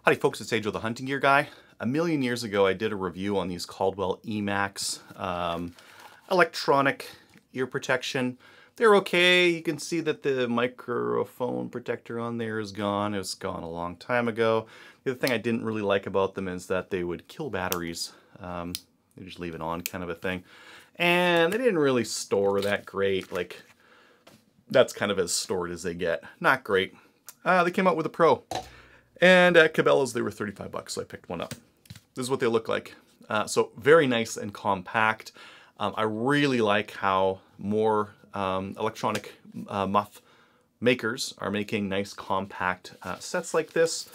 Howdy folks, it's Angel the Hunting Gear Guy. A million years ago I did a review on these Caldwell eMax electronic ear protection. They're okay. You can see that the microphone protector on there is gone. It was gone a long time ago. The other thing I didn't really like about them is that they would kill batteries. They just leave it on kind of a thing. And they didn't really store that great. Like, that's kind of as stored as they get. Not great. They came out with a Pro. And at Cabela's, they were 35 bucks, so I picked one up. This is what they look like. So very nice and compact. I really like how more electronic muff makers are making nice compact sets like this.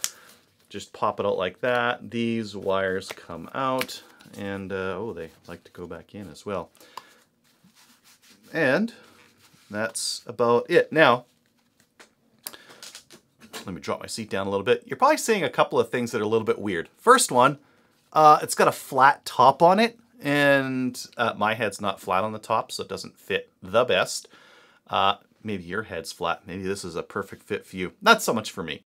Just pop it out like that. These wires come out, and oh, they like to go back in as well. And that's about it. Now, let me drop my seat down a little bit. You're probably seeing a couple of things that are a little bit weird. First one, it's got a flat top on it, and my head's not flat on the top, so it doesn't fit the best. Maybe your head's flat. Maybe this is a perfect fit for you. Not so much for me.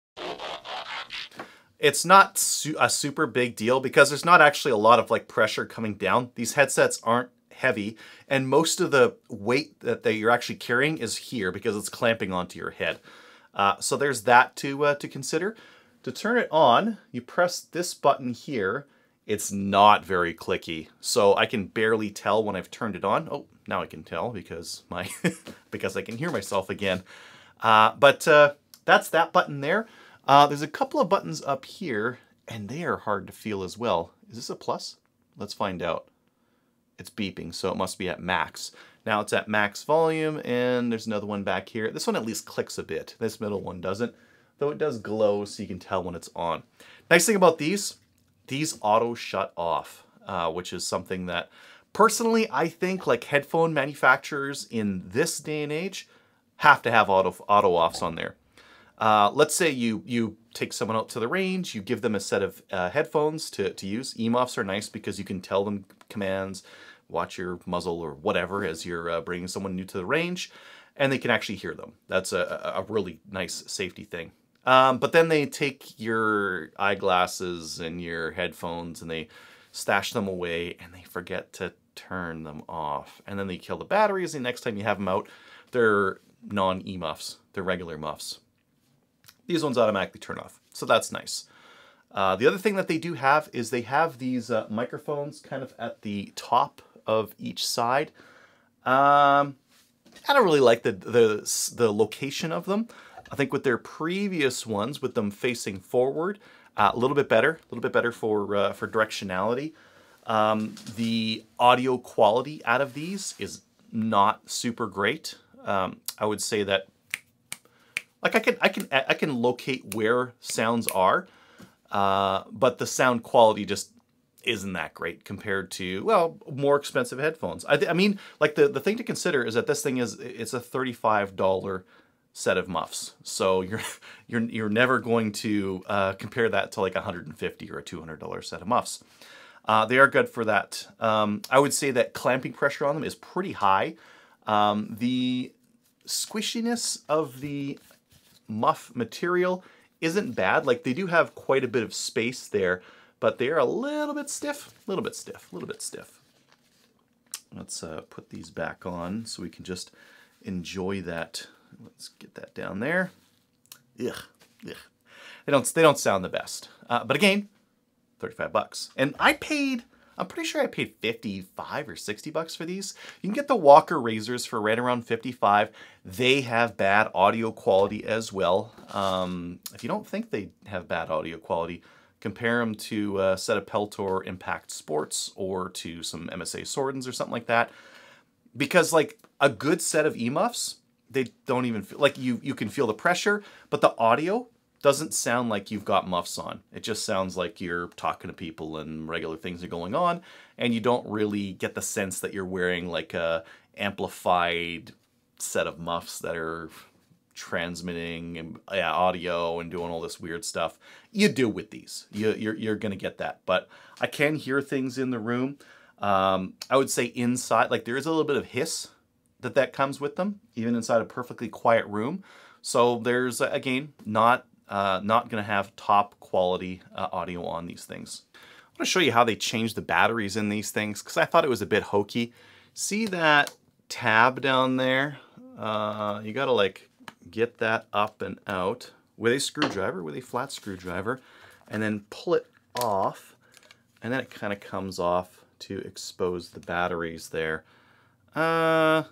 It's not a super big deal because there's not actually a lot of like pressure coming down. These headsets aren't heavy, and most of the weight that you're actually carrying is here because it's clamping onto your head. So there's that to consider. To turn it on, you press this button here. It's not very clicky, so I can barely tell when I've turned it on. Oh, now I can tell because because I can hear myself again. But that's that button there. There's a couple of buttons up here, and they are hard to feel as well. Is this a plus? Let's find out. It's beeping, so it must be at max. Now it's at max volume, and there's another one back here. This one at least clicks a bit. This middle one doesn't, though it does glow so you can tell when it's on. Nice thing about these auto shut off, which is something that personally I think like headphone manufacturers in this day and age have to have auto offs on there. Let's say you take someone out to the range, you give them a set of headphones to use. eMuffs are nice because you can tell them commands, watch your muzzle or whatever as you're bringing someone new to the range, and they can actually hear them. That's a really nice safety thing. But then they take your eyeglasses and your headphones and they stash them away and they forget to turn them off. And then they kill the batteries, and next time you have them out, they're non-eMuffs. They're regular muffs. These ones automatically turn off, so that's nice. The other thing that they do have is they have these microphones kind of at the top of each side. I don't really like the location of them. I think with their previous ones, with them facing forward, a little bit better for directionality. The audio quality out of these is not super great. I would say that, like I can locate where sounds are, but the sound quality just isn't that great compared to, well, more expensive headphones. I mean, like the thing to consider is that this thing it's a $35 set of muffs, so you're never going to compare that to like $150 or a $200 set of muffs. They are good for that. I would say that clamping pressure on them is pretty high. The squishiness of the muff material isn't bad. Like, they do have quite a bit of space there, but they are a little bit stiff, a little bit stiff. Let's put these back on so we can just enjoy that. Let's get that down there. Ugh. They don't sound the best. But again, 35 bucks. And I'm pretty sure I paid 55 or 60 bucks for these. You can get the Walker razors for right around 55. They have bad audio quality as well. If you don't think they have bad audio quality, compare them to a set of Peltor Impact Sports or to some MSA Sordens or something like that. Because like a good set of eMuffs, they don't even feel like you can feel the pressure, but the audio doesn't sound like you've got muffs on. It just sounds like you're talking to people and regular things are going on, and you don't really get the sense that you're wearing like a amplified set of muffs that are transmitting audio and doing all this weird stuff. You do with these. You're gonna get that. But I can hear things in the room. I would say inside, like there is a little bit of hiss that comes with them, even inside a perfectly quiet room. So there's, again, not not going to have top quality audio on these things. I'm going to show you how they change the batteries in these things because I thought it was a bit hokey. See that tab down there? You got to like get that up and out with a screwdriver, with a flat screwdriver, and then pull it off, and then it kind of comes off to expose the batteries there. A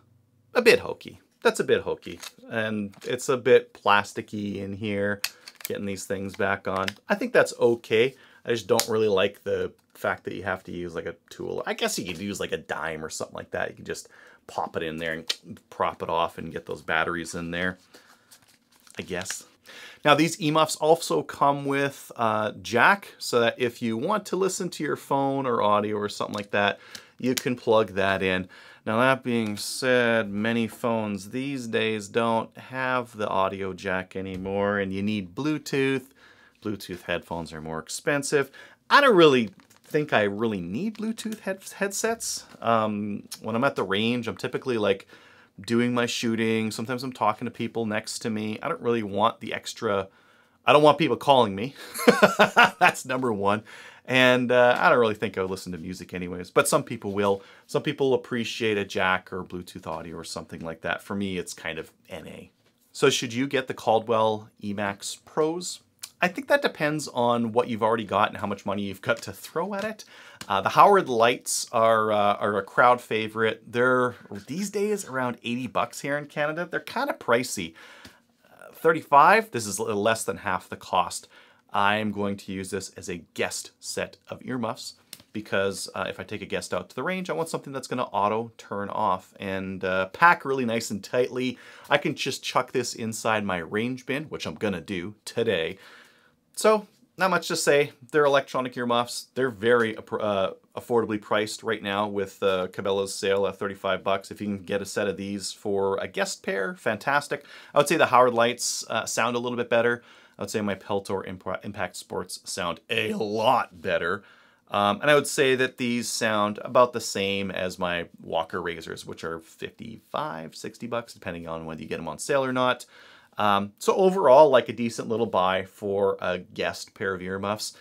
bit hokey. That's a bit hokey. And it's a bit plasticky in here, getting these things back on. I think that's okay. I just don't really like the fact that you have to use like a tool. I guess you could use like a dime or something like that. You can just pop it in there and prop it off and get those batteries in there, I guess. Now these eMuffs also come with jack, so that if you want to listen to your phone or audio or something like that, you can plug that in. Now that being said, many phones these days don't have the audio jack anymore, and you need Bluetooth. Bluetooth headphones are more expensive. I don't really think I really need Bluetooth headsets. When I'm at the range, I'm typically like doing my shooting. Sometimes I'm talking to people next to me. I don't really want the extra, I don't want people calling me. That's number one. And I don't really think I would listen to music anyways, but some people will. Some people appreciate a jack or Bluetooth audio or something like that. For me, it's kind of NA. So should you get the Caldwell eMax Pros? I think that depends on what you've already got and how much money you've got to throw at it. The Howard lights are a crowd favorite. They're these days around 80 bucks here in Canada. They're kind of pricey. 35, this is less than half the cost. I'm going to use this as a guest set of earmuffs because if I take a guest out to the range, I want something that's going to auto turn off and pack really nice and tightly. I can just chuck this inside my range bin, which I'm going to do today. So, not much to say. They're electronic earmuffs. They're very affordably priced right now with Cabela's sale at 35 bucks. If you can get a set of these for a guest pair, fantastic. I would say the Howard lights sound a little bit better. I would say my Peltor Impact Sports sound a lot better. And I would say that these sound about the same as my Walker razors, which are 55, 60 bucks, depending on whether you get them on sale or not. So overall, like a decent little buy for a guest pair of earmuffs.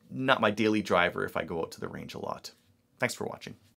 Not my daily driver if I go out to the range a lot. Thanks for watching.